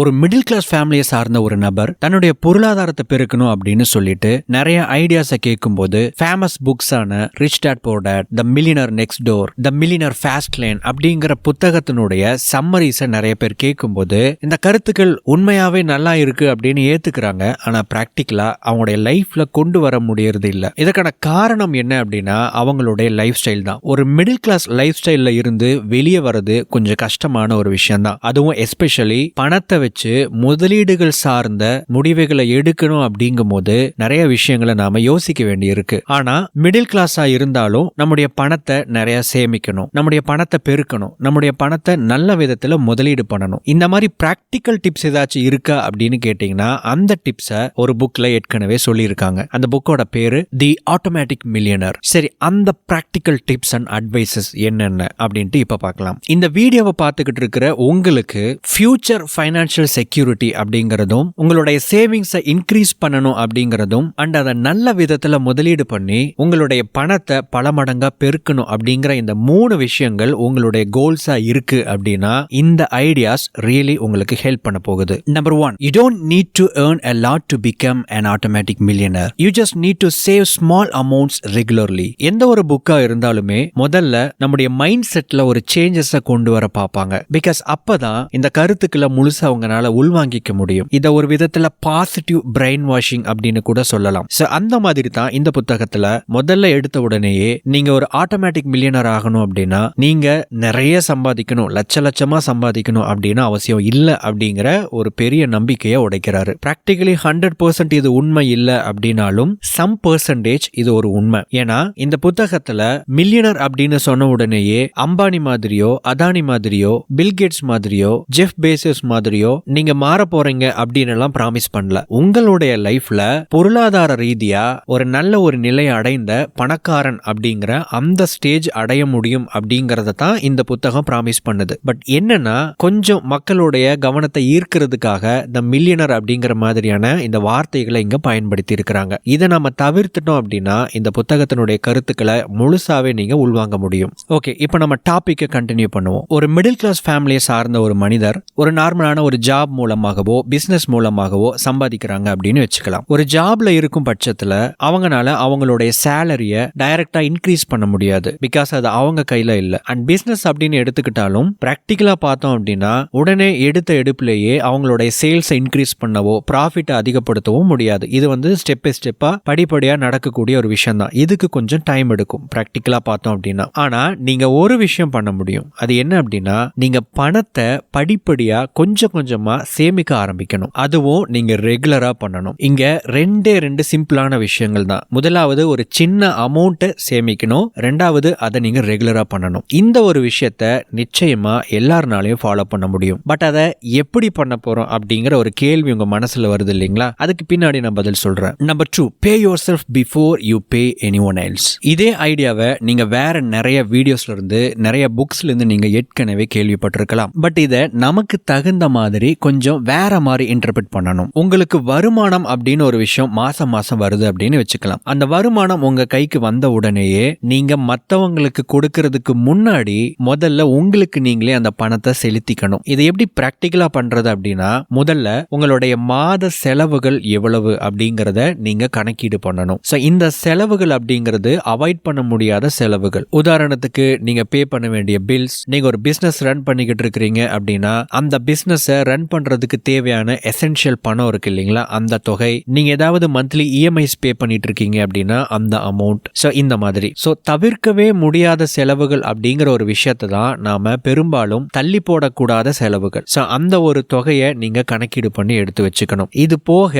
ஒரு middle class ஃபேமிலியை சார்ந்த ஒரு நபர் தன்னுடைய பொருளாதாரத்தை பெருக்கணும் அப்படின்னு சொல்லிட்டு நிறைய ஐடியாஸை கேட்கும்போது ஃபேமஸ் புக்ஸான rich dad poor dad, the millionaire next door, the millionaire fast lane அப்படிங்கிற புத்தகத்தினுடைய சம்மரிஸை நிறைய பேர் கேட்கும்போது இந்த கருத்துக்கள் உண்மையாவே நல்லா இருக்கு அப்படின்னு ஏத்துக்கிறாங்க. ஆனா பிராக்டிக்கலா அவங்களுடைய லைஃப்ல கொண்டு வர முடியறது இல்ல. இதுக்கான காரணம் என்ன அப்படின்னா அவங்களுடைய லைஃப் ஸ்டைல் தான். ஒரு மிடில் கிளாஸ் லைஃப் ஸ்டைல்ல இருந்து வெளியே வர்றது கொஞ்சம் கஷ்டமான ஒரு விஷயம் தான். அதுவும் எஸ்பெஷலி பணத்தை வச்சு முதலீடுகள் சார்ந்த முடிவுகளை எடுக்கணும் அப்படிங்கும் போது நிறைய விஷயங்களை நாம யோசிக்க வேண்டி இருக்கு. ஆனா மிடில் கிளாஸா இருந்தாலும் நம்முடைய பணத்தை நிறைய சேமிக்கணும், நம்முடைய பணத்தை பெருக்கணும், நம்முடைய பணத்தை நல்ல விதத்துல முதலீடு பண்ணணும். இந்த மாதிரி பிராக்டிக்கல் டிப்ஸ் ஏதாச்சும் இருக்கா அப்படின்னு கேட்டீங்கன்னா அந்த டிப்ஸை ஒரு புக்ல ஏற்கனவே சொல்லியிருக்காங்க. அந்த புக்கோட பேரு தி ஆட்டோமேட்டிக் மில்லியனர். சரி, அந்த பிராக்டிக்கல் டிப்ஸ் அண்ட் அட்வைசஸ் என்னென்ன அப்படின்ட்டு இப்ப பார்க்கலாம். இந்த வீடியோவை பார்த்துக்கிட்டு இருக்கிற உங்களுக்கு ஃபியூச்சர் ஃபைனான்சியல் செக்யூரிட்டி அப்படிங்கிறதும் உங்களுடைய சேவிங்ஸை இன்க்ரீஸ் பண்ணணும் அப்படிங்கிறதும் அண்ட் அதை நல்ல விதத்துல முதலீடு பண்ணி உங்களுடைய பணத்தை பல மடங்கா பெருக்கணும் அப்படிங்கிற இந்த 3 விஷயங்கள் உங்களுடைய கோல்ஸா இருக்கு அப்படின்னா இந்த ஐடியாஸ் ரியலி உங்களுக்கு ஹெல்ப் பண்ண போகுது. Number 1, you don't need to earn a lot to become an automatic millionaire. You just need to save small amounts regularly. எந்த ஒரு புக்கா இருந்தாலுமே முதல்ல நம்முடைய மைண்ட் செட்ல ஒரு சேஞ்சஸை கொண்டு வர பார்ப்பாங்க. பிகாஸ் அப்பதான் இந்த கருத்துக்களை முழுசா அவங்களால உள்வாங்கிக்க முடியும். இத ஒரு விதத்துல பாசிட்டிவ் பிரெயின் வாஷிங் அப்படின்னு கூட சொல்லலாம். அந்த மாதிரி தான் இந்த புத்தகத்துல முதல்ல எடுத்த உடனேயே நீங்க ஒரு ஆட்டோமேட்டிக் மில்லியனர் ஆகணும் அப்படின்னா நீங்க நிறைய சம்பாதிக்கணும், லட்சமா சம்பாதிக்கணும் அப்படின்னு அவசியம் இல்ல அப்படிங்கிற ஒரு பெரிய நம்பிக்கையை உடைக்கிறாரு. பிராக்டிகலி 100% இது உண்மை இல்ல அப்படின்னாலும் சம் பெர்சன்டேஜ் இது ஒரு உண்மை. ஏன்னா இந்த புத்தகத்துல மில்லியனர் அப்படின்னு சொன்ன உடனேயே அம்பானி மாதிரியோ, அதானி மாதிரியோ, பில்கேட்ஸ் மாதிரியோ, ஜெஃப் பேசஸ் மாதிரியோ நீங்க மாற போறீங்க அப்படின்னு எல்லாம் பிராமிஸ் பண்ணல. உங்களுடைய லைஃப்ல பொருளாதார ரீதியா ஒரு நல்ல ஒரு நிலை அடைந்த பணக்காரன் அப்படிங்கிற அந்த ஸ்டேஜ் அடைய முடியும் அப்படிங்கறத தான் இந்த புத்தகம் பிராமிஸ் பண்ணுது. பட் என்னன்னா கொஞ்சம் மக்களுடைய கவனத்தை ஈர்க்கிறதுக்காக த மில்லியனர் அப்படிங்கிற மாதிரியான இந்த வார்த்தைகளை இங்க பயன்படுத்தி இருக்கிறாங்க. இதை நம்ம தவிர்த்துட்டோம் அப்படின்னா இந்த புத்தகத்தினுடைய கருத்துக்களை முழுசாவே நீங்க உள்வாங்க முடியும். ஓகே, இப்போ நம்ம டாபிக்கை கண்டினியூ பண்ணுவோம். ஒரு மிடில் கிளாஸ் ஃபேமிலியை சார்ந்த ஒரு மனிதர் ஒரு நார்மலான ஒரு ஜாப் மூலமாகவோ பிசினஸ் மூலமாகவோ சம்பாதிக்கிறாங்க அப்படின்னு வச்சுக்கலாம். ஒரு ஜாப்ல இருக்கும் பட்சத்துல அவங்கனால அவங்களுடைய சேலரிய டைரக்டா இன்க்ரீஸ் பண்ண முடியாது. பிகாஸ் அது அவங்க கையில இல்ல. அண்ட் பிசினஸ் அப்படின்னு எடுத்துக்கிட்டாலும் பிராக்டிகலா பார்த்தோம் அப்படின்னா உடனே எடுத்த எடுப்புலேயே அவங்களுடைய சேல்ஸை இன்க்ரீஸ் பண்ணவோ ப்ராஃபிட்டை அதிகப்படுத்தவும் முடியாது. இது ஸ்டெப் பை ஸ்டெப்பா படிப்படியா நடக்கக்கூடிய ஒரு விஷயம் தான். இதுக்கு கொஞ்சம் டைம் எடுக்கும் பிராக்டிகலா பார்த்தோம் அப்படின்னா. ஆனா நீங்க ஒரு விஷயம் பண்ண முடியும். அது என்ன அப்படின்னா நீங்க பணத்தை படிப்படியா கொஞ்சம் கொஞ்சமா சேமிக்க ஆரம்பிக்கணும். அதுவும் நீங்க ரெகுலரா பண்ணணும். இங்க ரெண்டு சிம்பிளான விஷயங்கள் தான். முதலாவது ஒரு சின்ன அமௌண்ட் சேமிக்கணும், ரெண்டாவது அதை நீங்க ரெகுலரா பண்ணணும். இந்த ஒரு விஷயத்த நிச்சயமா எல்லாருனாலையும் ஃபாலோ பண்ண முடியும். பட் அதை எப்படி பண்ண போறோம் அப்படிங்கிற ஒரு கேள்வி உங்க மனசுல வருது இல்லைங்களா? அதுக்கு பின்னாடி நான் பதில் சொல்றேன். Number 2, pay yourself before you pay anyone else. இதே ஐடியாவை நீங்க வேற நிறைய வீடியோஸ்ல இருந்து நிறைய புக்ஸ்ல இருந்து நீங்க ஏற்கனவே கேள்விப்பட்டிருக்கலாம். பட் இதை நமக்கு தகுந்த மாதிரி கொஞ்சம் வேற மாதிரி இன்டர்பிரட் பண்ணணும். உங்களுக்கு வருமானம் அப்படின்னு ஒரு விஷயம் மாசம் வருது அப்படின்னு வச்சுக்கலாம். அந்த வருமானம் உங்க கைக்கு வந்த உடனேயே நீங்க மத்தவங்களுக்கு கொடுக்கறதுக்கு முன்னாடி முதல்ல உங்களுக்கு நீங்களே அந்த பணத்தை செலுத்திக்கணும். இதை எப்படி பிராக்டிகலா பண்றது அப்படின்னா முதல்ல உங்களுடைய மாத செலவுகள் எவ்வளவு அப்படிங்கறத நீங்க கணக்கீடு பண்ணணும். இந்த செலவுகள் அப்படிங்கிறது அவாய்ட் பண்ண முடியாத செலவுகள். உதாரணத்துக்கு நீங்க பே பண்ண வேண்டிய பில்ஸ், நீங்க ஒரு பிசினஸ் ரன் பண்ணிக்கிட்டு இருக்கிறீங்க அப்படின்னா அந்த பிசினஸ் ரன் பண்றதுக்கு தேவையான எசென்ஷியல் பணம் இருக்கு இல்லைங்களா, அந்த தொகை. நீங்க ஏதாவது மந்த்லி இஎம்ஐஸ் பே பண்ணிட்டு இருக்கீங்க அப்படின்னா அந்த அமௌண்ட். இந்த மாதிரி தவிர்க்கவே முடியாத செலவுகள் அப்படிங்கிற ஒரு விஷயத்தை தான் நாம பெரும்பாலும் தள்ளி போடக்கூடாத செலவுகள். அந்த ஒரு தொகையை நீங்க கணக்கீடு பண்ணி எடுத்து வச்சுக்கணும். இது போக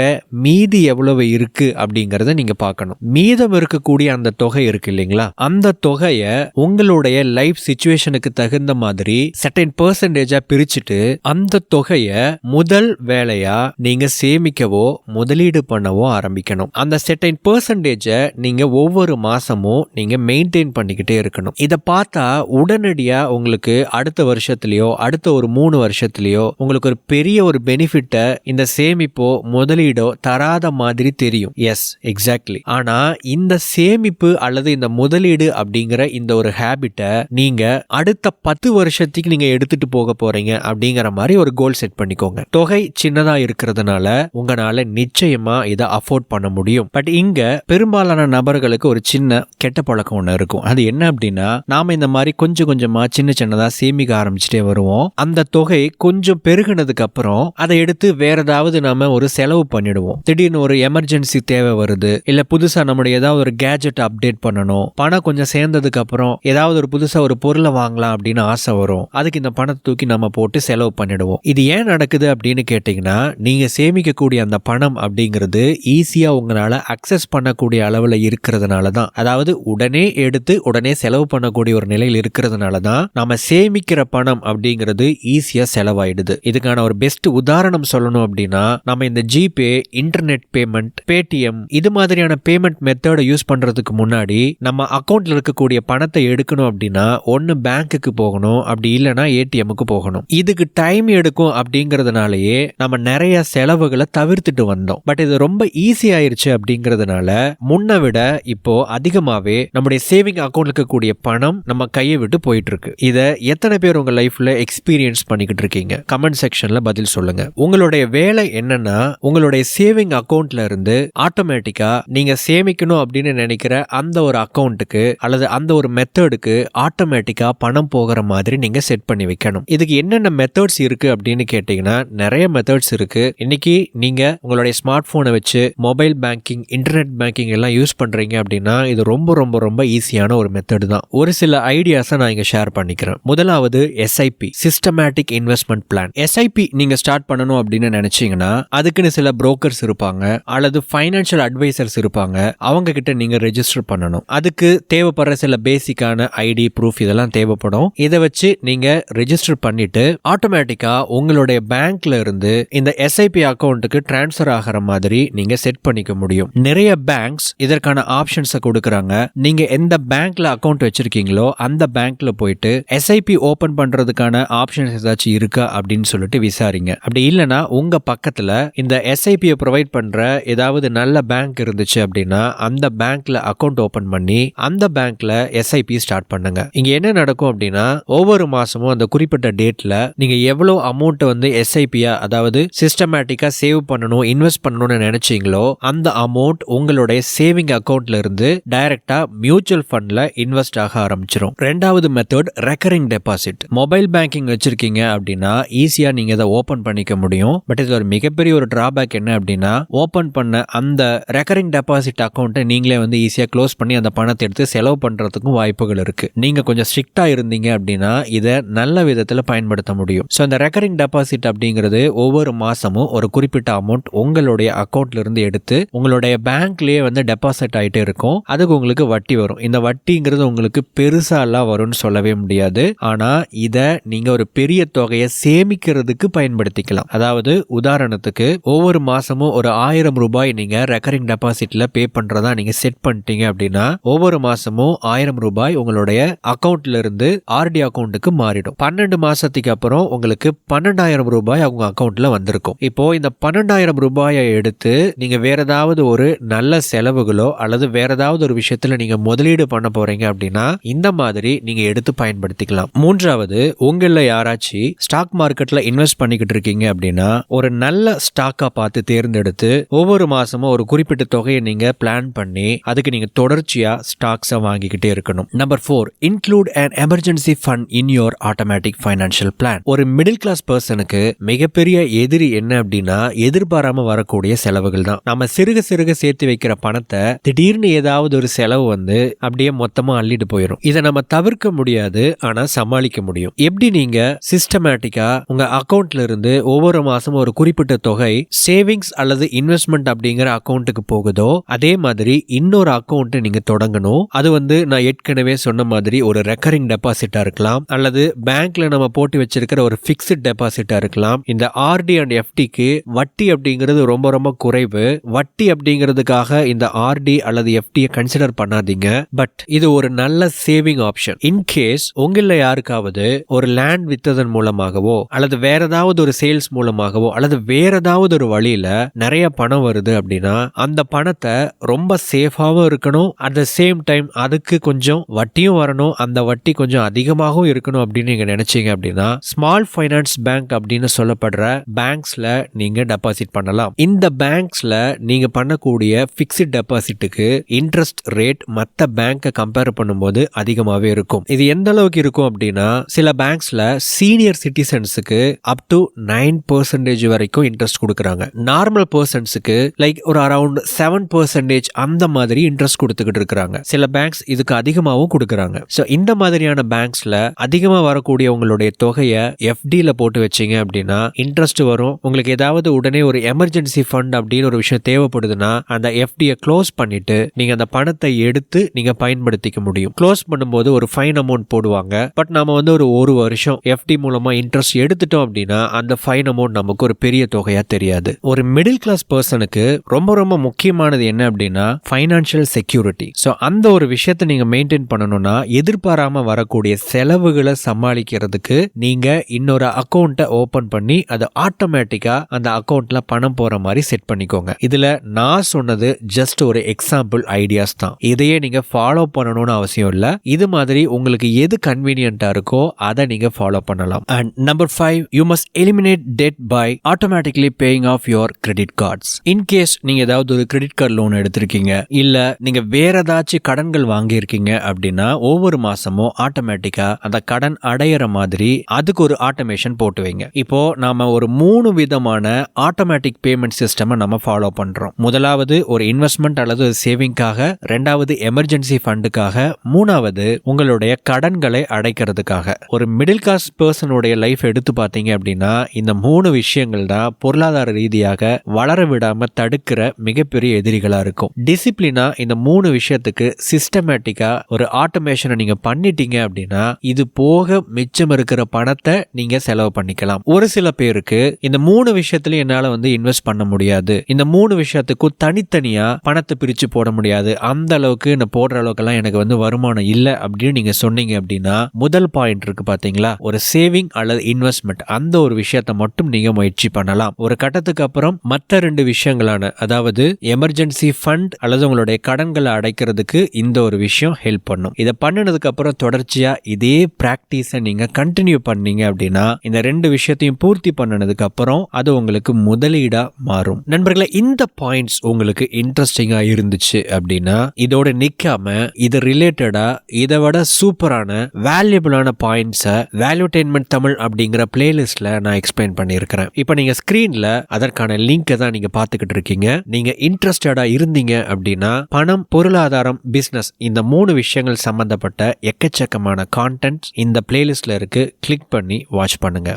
மீதி எவ்வளவு இருக்கு அப்படிங்கறத நீங்க பார்க்கணும். மீதம் இருக்கக்கூடிய அந்த தொகை இருக்கு இல்லைங்களா, அந்த தொகையை உங்களுடைய லைஃப் சிச்சுவேஷனுக்கு தகுந்த மாதிரி சர்டைன் பெர்சன்டேஜா பிரிச்சுட்டு அந்த தொகையை முதல் வேலையா நீங்க சேமிக்கவோ முதலீடு பண்ணவோ ஆரம்பிக்கணும். அந்த சர்டைன் பெர்சன்டேஜை நீங்க ஒவ்வொரு மாசமும் நீங்க மெயின்டைன் பண்ணிக்கிட்டே இருக்கணும். இதை பார்த்தா உடனடியா உங்களுக்கு அடுத்த வருஷத்துலயோ அடுத்த ஒரு 3 வருஷத்துலயோ உங்களுக்கு ஒரு பெரிய ஒரு பெனிஃபிட்டை இந்த சேமிப்போ முதலீடோ தராத மாதிரி தெரியும். Yes, exactly. ஆனா இந்த சேமிப்பு அல்லது இந்த முதலீடு அப்படிங்கிற இந்த ஒரு ஹேபிட்டை நீங்க அடுத்த 10 வருஷத்துக்கு நீங்க எடுத்துட்டு போக போறீங்க அப்படிங்கிற மாதிரி ஒரு கோல் செட் பண்ணிக்கோங்க. தொகை சின்னதா இருக்கிறதுனால உங்களால நிச்சயமா இதை அஃபோர்ட் பண்ண முடியும். பட் இங்க பெரும்பாலான நபர்களுக்கு ஒரு சின்ன கெட்ட பழக்கம் ஒண்ணு இருக்கும். அது என்ன அப்படின்னா, நாம இந்த மாதிரி கொஞ்சம் கொஞ்சமா சின்னதா சேமிக்க ஆரம்பிச்சுட்டே வருவோம். அந்த தொகை கொஞ்சம் பெருகினதுக்கு அப்புறம் அதை எடுத்து வேற ஏதாவது நாம ஒரு செலவு பண்ணிடுவோம். திடீர்னு ஒரு எமர்ஜென்சி தேவை வருது, இல்ல புதுசா நம்முடைய ஏதாவது ஒரு கேஜெட் அப்டேட் பண்ணணும், பணம் கொஞ்சம் சேர்ந்ததுக்கு அப்புறம் ஏதாவது ஒரு புதுசா ஒரு பொருளை வாங்கலாம் அப்படின்னு ஆசை வரும். அதுக்கு இந்த பணத்தை தூக்கி நம்ம போட்டு செலவு பண்ணிடுவோம். இது ஏன் நடக்குது அப்படின்னு கேட்டீங்கன்னா, நீங்க சேமிக்கக்கூடிய அந்த பணம் அப்படிங்கிறது ஈஸியா உங்களால அக்சஸ் பண்ணக்கூடிய அளவுல இருக்கிறதுனால தான். அதாவது உடனே எடுத்து உடனே செலவு பண்ணக்கூடிய ஒரு நிலையில் இருக்கிறதுனால தான் நாம சேமிக்கிற பணம் அப்படிங்கிறது ஈஸியா செலவாயிடுது. இதுக்கான ஒரு பெஸ்ட் உதாரணம் சொல்லணும் அப்படின்னா, நம்ம இந்த ஜிபே, இன்டர்நெட் பேமெண்ட், பேடிஎம் இது மாதிரியான பேமெண்ட் மெத்தடை யூஸ் பண்றதுக்கு முன்னாடி நம்ம அக்கௌண்ட்ல இருக்கக்கூடிய பணத்தை எடுக்கணும் அப்படின்னா ஒன்னு பேங்க்குக்கு போகணும், அப்படி இல்லைன்னா ஏடிஎம்க்கு போகணும். இதுக்கு டைம் எடுக்கும் அப்படிங்கறதுனாலயே நம்ம நிறைய செலவுகளை தவிர்த்துட்டு வந்தோம். பட் இது ரொம்ப ஈஸி ஆயிருச்சு அப்படிங்கறதுனால முன்ன விட இப்போ அதிகமாவே நம்முடைய சேவிங் அக்கௌண்ட்ல இருக்கக்கூடிய பணம் நம்ம கையை விட்டு போயிட்டு இருக்கு. இத எத்தனை பேர் உங்க லைஃப்ல எக்ஸ்பீரியன்ஸ் பண்ணிக்கிட்டு இருக்கீங்க? கமெண்ட் செக்ஷன்ல பதில் சொல்லுங்க. உங்களுடைய வேலை என்னன்னா, உங்களுடைய சேவிங் அக்கௌண்ட்ல இருந்து ஆட்டோமேட்டிக்கா நீங்க சேமிக்கணும் அப்படின்னு நினைக்கிற அந்த ஒரு அக்கௌண்ட்டுக்கு அல்லது அந்த ஒரு மெத்தடுக்கு ஆட்டோமேட்டிக்கா பணம் போகிற மாதிரி நீங்க செட் பண்ணி வைக்கணும். இதுக்கு என்னென்ன மெத்தட்ஸ் இருக்கு அப்படின்னு கேட்டீங்கன்னா, நிறைய மெத்தட்ஸ் இருக்கு. இன்னைக்கு நீங்க உங்களுடைய ஸ்மார்ட் போனை வச்சு மொபைல் பேங்கிங், இன்டர்நெட் பேங்கிங் எல்லாம் யூஸ் பண்றீங்க அப்படின்னா இது ரொம்ப ரொம்ப ரொம்ப ஈஸியான ஒரு மெத்தட் தான். ஒரு சில ஐடியாஸை நான் இங்க ஷேர் பண்ணிக்கிறேன். முதலாவது SIP, systematic investment plan. SIP நீங்க ஸ்டார்ட் பண்ணணும் அப்படின்னு நினைச்சீங்கன்னா அதுக்குன்னு சில புரோக்கர்ஸ் இருப்பாங்க அல்லது ஃபைனான்சியல் அட்வைசர்ஸ் இருப்பாங்க. அவங்க கிட்ட நீங்க ரெஜிஸ்டர் பண்ணணும். அதுக்கு தேவைப்படுற சில பேசிக்கான ஐடி, ப்ரூஃப் இதெல்லாம் தேவைப்படும். இதை வச்சு நீங்க ரெஜிஸ்டர் பண்ணிட்டு ஆட்டோமேட்டிக்கா உங்களுடைய பேங்க்ல இருந்து இந்த எஸ்ஐபி அக்கௌண்ட்டுக்கு டிரான்ஸ்ஃபர் ஆகிற மாதிரி நீங்க செட் பண்ணிக்க முடியும். நிறைய பேங்க்ஸ் இதற்கான ஆப்ஷன்ஸை கொடுக்கறாங்க. நீங்க எந்த பேங்க்ல அக்கௌண்ட் வச்சிருக்கீங்களோ அந்த பேங்க்ல போயிட்டு எஸ்ஐபி ஓபன் பண்றதுக்கான ஆப்ஷன்ஸ் ஏதாச்சும் இருக்கா அப்படின்னு சொல்லிட்டு விசாரிங்க. அப்படி இல்லைன்னா உங்க பக்கத்துல இந்த எஸ்ஐபியை ப்ரொவைட் பண்ற ஏதாவது நல்ல பேங்க் இருந்துச்சு அப்படின்னா அந்த பேங்க்ல அக்கௌண்ட் ஓபன் பண்ணி அந்த பேங்க்ல எஸ்ஐபி ஸ்டார்ட் பண்ணுங்க. இங்க என்ன நடக்கும் அப்படின்னா, ஒவ்வொரு மாசமும் அந்த குறிப்பிட்ட டேட்ல நீங்க எவ்வளவு அமௌண்ட் வந்து எஸ்ஐபியா, அதாவது சிஸ்டமேட்டிக்கா சேவ் பண்ணணும், இன்வெஸ்ட் பண்ணணும்னு நினைச்சீங்களோ அந்த அமௌண்ட் உங்களுடைய சேவிங் அக்கௌண்ட்ல இருந்து டைரக்டா மியூச்சுவல் ஃபண்ட்ல இன்வெஸ்ட் ஆக ஆரம்பிச்சிடும். ரெண்டாவது method recurring deposit. Mobile banking வச்சிருக்கீங்க அப்படின்னா ஈஸியா நீங்க இதை ஓபன் பண்ணிக்க முடியும். பட் இது ஒரு மிகப்பெரிய ஒரு டிராபேக் என்ன அப்படின்னா, ஓபன் பண்ண அந்த ரெக்கரிங் டெபாசிட் அக்கௌண்ட்டை நீங்களே வந்து ஈஸியா க்ளோஸ் பண்ணி அந்த பணத்தை எடுத்து செலவு பண்றதுக்கும் வாய்ப்புகள் இருக்கு. நீங்க கொஞ்சம் ஸ்ட்ரிக்டா இருந்தீங்க அப்படின்னா இதை நல்ல விதத்துல பயன்படுத்த முடியும். ஸோ அந்த ரெக்கரிங் டெபாசிட் அப்படிங்கிறது ஒவ்வொரு மாசமும் ஒரு குறிப்பிட்ட அமௌண்ட் உங்களுடைய அக்கௌண்ட்ல இருந்து எடுத்து உங்களுடைய பேங்க்லயே வந்து டெபாசிட் ஆயிட்டே இருக்கும். அதுக்கு உங்களுக்கு வட்டி வரும். இந்த வட்டிங்கிறது உங்களுக்கு பெருசா எல்லாம் வரும்னு சொல்லவே முடியாது. ஆனா இத நீங்க ஒரு பெரிய தொகையை சேமிக்கிறதுக்கு பயன்படுத்திக்கலாம். அதாவது உதாரணத்துக்கு ஒவ்வொரு மாசமும் ஒரு 1000 ரூபாய் நீங்க ரெக்கரிங் டெபாசிட்ல பே பண்றதா நீங்க செட் பண்ணிட்டீங்க அப்படின்னா ஒவ்வொரு மாசமும் 1000 ரூபாய் உங்களுடைய அக்கௌண்ட்ல இருந்து ஆர்டி அக்கௌண்ட்டுக்கு மாறிடும். 12 மாசத்துக்கு அப்புறம் உங்களுக்கு 12,000 ரூபாய் அவங்க அக்கௌண்ட்ல வந்திருக்கும். இப்போ இந்த 12,000 ரூபாயை எடுத்து நீங்க வேற ஏதாவது ஒரு நல்ல செலவுகளோ அல்லது வேற ஏதாவது ஒரு விஷயத்துல நீங்க முதலீடு பண்ண போறீங்க அப்படின்னா இந்த மாதிரி நீங்க எடுத்து பயன்படுத்திக்கலாம். மூன்றாவது, உங்கள யாராச்சும் ஸ்டாக் மார்க்கெட்ல இன்வெஸ்ட் பண்ணிக்கிட்டு இருக்கீங்க அப்படின்னா ஒரு நல்ல ஸ்டாக்கா பார்த்து தேர்ந்தெடுத்து ஒவ்வொரு மாசமும் ஒரு குறிப்பிட்ட தொகையை நீங்க பிளான் பண்ணி அதுக்கு நீங்க தொடர்ச்சியா ஸ்டாக்ஸை வாங்கிக்கிட்டே இருக்கணும். Number 4, include an emergency fund in your automatic financial plan. ஒரு மிடில் கிளாஸ் பர்சனுக்கு மிகப்பெரிய எதிரி என்ன அப்படின்னா எதிர்பாராம வரக்கூடிய செலவுகள் தான். நம்ம சிறுக சிறுக சேர்த்து வைக்கிற பணத்தை திடீர்னு ஏதாவது ஒரு செலவு வந்து அப்படியே மொத்தமா அள்ளிட்டு போயிடும். இதை நம்ம தவிர்க்க முடியாது, ஆனா சமாளிக்க முடியும். எப்படி நீங்க சிஸ்டமேட்டிக்கா உங்க அக்கௌண்ட்ல இருந்து ஒவ்வொரு மாசமும் ஒரு குறிப்பிட்ட தொகை சேவிங்ஸ் அல்லது இன்வெஸ்ட்மெண்ட் அப்படிங்கிற அக்கௌண்ட்டுக்கு போகுதோ அதே மாதிரி இன்னொரு அக்கௌண்ட் நீங்க தொடங்கணும். அது வந்து நான் ஏற்கனவே சொன்ன மாதிரி ஒரு ரெக்கரிங் டெபாசிட்டா இருக்கலாம் அல்லது பேங்க்ல நம்ம போட்டு வச்சிருக்கிற ஒரு பிக்ஸ்ட் டெபாசிட்டா இருக்கலாம். இந்த ஆர்டி அண்ட் எஃப்டிக்கு வட்டி அப்படிங்கிறது ரொம்ப ரொம்ப குறைவு. வட்டி அப்படிங்கிறதுக்காக இந்த ஆர்டி அல்லது எஃப்டியை கன்சிடர் பண்ணாதீங்க. பட் இது ஒரு நல்ல சேவிங் ஆப்ஷன். இன்கேஸ் உங்கள யாருக்காவது ஒரு லேண்ட் வித்ததன் மூலமாகவோ அல்லது வேற ஏதாவது ஒரு சேல்ஸ் மூலமாகவோ அல்லது வேற ஏதாவது ஒரு வழியில நிறைய பணம் வருது அப்படின்னா அந்த பணத்தை ரொம்ப சேஃபாவும் இருக்கணும், அட் த சேம் டைம் அதுக்கு கொஞ்சம் வட்டியும் வரணும், அந்த வட்டி கொஞ்சம் அதிகமாகவும் இருக்கணும் அப்படின்னு நீங்க நினைச்சீங்க அப்படின்னா ஸ்மால் ஃபைனான்ஸ் பேங்க் பேங்க் அப்படின்னு சொல்லப்படுற பேங்க்ஸ்ல நீங்க டெபாசிட் பண்ணலாம். இந்த பேங்க்ஸ்ல நீங்க பண்ணக்கூடிய பிக்ஸ்ட் டெபாசிட்டுக்கு இன்ட்ரெஸ்ட் ரேட் மற்ற பேங்கை கம்பேர் பண்ணும்போது அதிகமாகவே இருக்கும். இது எந்த அளவுக்கு இருக்கும் அப்படின்னா, சில பேங்க்ஸ்ல சீனியர் சிட்டிசன்ஸுக்கு அப் டு 9% வரைக்கும் இன்ட்ரெஸ்ட் கொடுக்குறாங்க. நார்மல் பர்சன்ஸுக்கு லைக் ஒரு அரௌண்ட் 7% அந்த மாதிரி இன்ட்ரெஸ்ட் கொடுத்துக்கிட்டு இருக்காங்க. சில பேங்க்ஸ் இதுக்கு அதிகமாகவும் கொடுக்குறாங்க. ஸோ இந்த மாதிரியான பேங்க்ஸ்ல அதிகமாக வரக்கூடிய உங்களுடைய தொகையை எஃப்டியில் போட்டு வச்சீங்க அப்படின்னா இன்ட்ரெஸ்ட் வரும். உங்களுக்கு ஏதாவது உடனே ஒரு எமர்ஜென்சி ஃபண்ட் அப்படின்னு ஒரு விஷயம் தேவைப்படுதுன்னா அந்த எஃப்டியை க்ளோஸ் பண்ணிட்டு நீங்க அந்த பணத்தை எடுத்து நீங்க பயன்படுத்திக்க முடியும். க்ளோஸ் பண்ணும்போது ஒரு ஃபைன் அமௌண்ட் போடுவாங்க. பட் நாம வந்து ஒரு வருஷம் எஃப்டி மூலமா இன்ட்ரெஸ்ட் எடுத்துட்டோம் அப்படின்னா அந்த ஃபைன் அமௌண்ட் நமக்கு ஒரு பெரிய தொகையா தெரியாது. ஒரு மிடில் கிளாஸ் பர்சனுக்கு ரொம்ப ரொம்ப முக்கியமானது என்ன அப்படின்னா ஃபைனான்சியல் செக்யூரிட்டி. ஸோ அந்த ஒரு விஷயத்தை நீங்க மெயின்டைன் பண்ணணும்னா எதிர்பாராம வரக்கூடிய செலவுகளை சமாளிக்கிறதுக்கு நீங்க இன்னொரு அக்கௌண்ட்டை ஓபன் பண்ணி அது ஆட்டோமேட்டிக்கா அந்த அக்கௌண்ட்ல பணம் போற மாதிரி செட் பண்ணிக்கோங்க. இதுல நான் சொன்னது ஜஸ்ட் ஒரு எக்ஸாம்பிள் ஐடியாஸ் தான். இதையே நீங்க ஃபாலோ பண்ணணும்னு அவசியம் இல்ல. இது மாதிரி உங்களுக்கு எது கன்வீனியன்ட்டா இருக்கோ அதை நீங்க ஃபாலோ பண்ணலாம். And number 5, you must eliminate debt by automatically paying off your credit cards. In case நீங்க ஏதாவது ஒரு கிரெடிட் கார்டு லோன் எடுத்திருக்கீங்க, இல்ல நீங்க வேற ஏதாச்சும் கடன்கள் வாங்கியிருக்கீங்க அப்படின்னா ஒவ்வொரு மாசமும் ஆட்டோமேட்டிக்கா அந்த கடன் அடையிற மாதிரி அதுக்கு ஒரு ஆட்டோமேஷன் போட்டு வைங்க. இப்போ நாம ஒரு 3 விதமான ஆட்டோமேட்டிக் பேமெண்ட் சிஸ்டம் நம்ம ஃபாலோ பண்றோம். முதலாவது ஒரு இன்வெஸ்ட்மெண்ட் அல்லது சேவிங்காக, இரண்டாவது எமர்ஜென்சி ஃபண்டுக்காக, மூணாவது உங்களுடைய கடன்களை அடைக்கிறதுக்காக. ஒரு மிடில் கிளாஸ் பர்சனுடைய லைஃப் எடுத்து பார்த்தீங்க அப்படின்னா இந்த 3 விஷயங்கள் தான் பொருளாதார ரீதியாக வளர விடாம தடுக்கிற மிகப்பெரிய எதிரிகளா இருக்கும். டிசிப்ளினா இந்த 3 விஷயத்துக்கு சிஸ்டமேட்டிக்கா ஒரு ஆட்டோமேஷனை நீங்க பண்ணிட்டீங்க அப்படின்னா இது போக மிச்சம் இருக்கிற பணத்தை நீங்க செலவு பண்ணிக்கலாம். ஒரு சில பேருக்கு இந்த 3 விஷயத்துல என்னால இன்வெஸ்ட் பண்ண முடியாது, இந்த 3 விஷயத்துக்கும் தனித்தனியா பணத்தை பிரிச்சு போட முடியாது, அந்த அளவுக்கு நான் போடுற அளவுக்கு எனக்கு வருமானம் இல்ல அப்படின்னு நீங்க சொன்னீங்க அப்படின்னா முதல் பாயிண்ட் இருக்கு பாத்தீங்களா, ஒரு சேவிங் அல்லது இன்வெஸ்ட்மெண்ட், அந்த ஒரு விஷயத்தை மட்டும் நீங்க முயற்சி பண்ணலாம். ஒரு கட்டத்துக்கு அப்புறம் மற்ற 2 விஷயங்களான அதாவது எமர்ஜென்சி ஃபண்ட் அல்லது உங்களுடைய கடன்களை அடைக்கிறதுக்கு இந்த ஒரு விஷயம் ஹெல்ப் பண்ணும். இதை பண்ணினதுக்கு அப்புறம் தொடர்ச்சியா இதே பிராக்டிஸை நீங்க கண்டினியூ பண்ணீங்க அப்படின்னா இந்த 2 விஷயத்தையும் பூர்த்தி பண்ணினதுக்கு அப்புறம் அது உங்களுக்கு முதலீடா மாறும். நண்பர்களே, இந்த பாயிண்ட்ஸ் உங்களுக்கு இன்ட்ரெஸ்டிங்கா இருந்துச்சு அப்படின்னா இதோட நிக்காம இது ரிலேட்டடா இதை விட சூப்பரான வேல்யூபிளான பாயிண்ட்ஸை வேல்யூடெயின்மெண்ட் தமிழ் அப்படிங்கிற பிளேலிஸ்ட்ல நான் எக்ஸ்பிளைன் பண்ணியிருக்கிறேன். இப்போ நீங்க ஸ்கிரீன்ல அதற்கான லிங்கை தான் நீங்க பார்த்துக்கிட்டு இருக்கீங்க. நீங்க இன்ட்ரெஸ்டடா இருந்தீங்க அப்படின்னா பணம், பொருளாதாரம், பிசினஸ் இந்த 3 விஷயங்கள் சம்பந்தப்பட்ட எக்கச்சக்கமான கான்டென்ட் இந்த பிளேலிஸ்ட்ல இருக்கு. கிளிக் பண்ணி வாட்ச் பண்ணுங்க.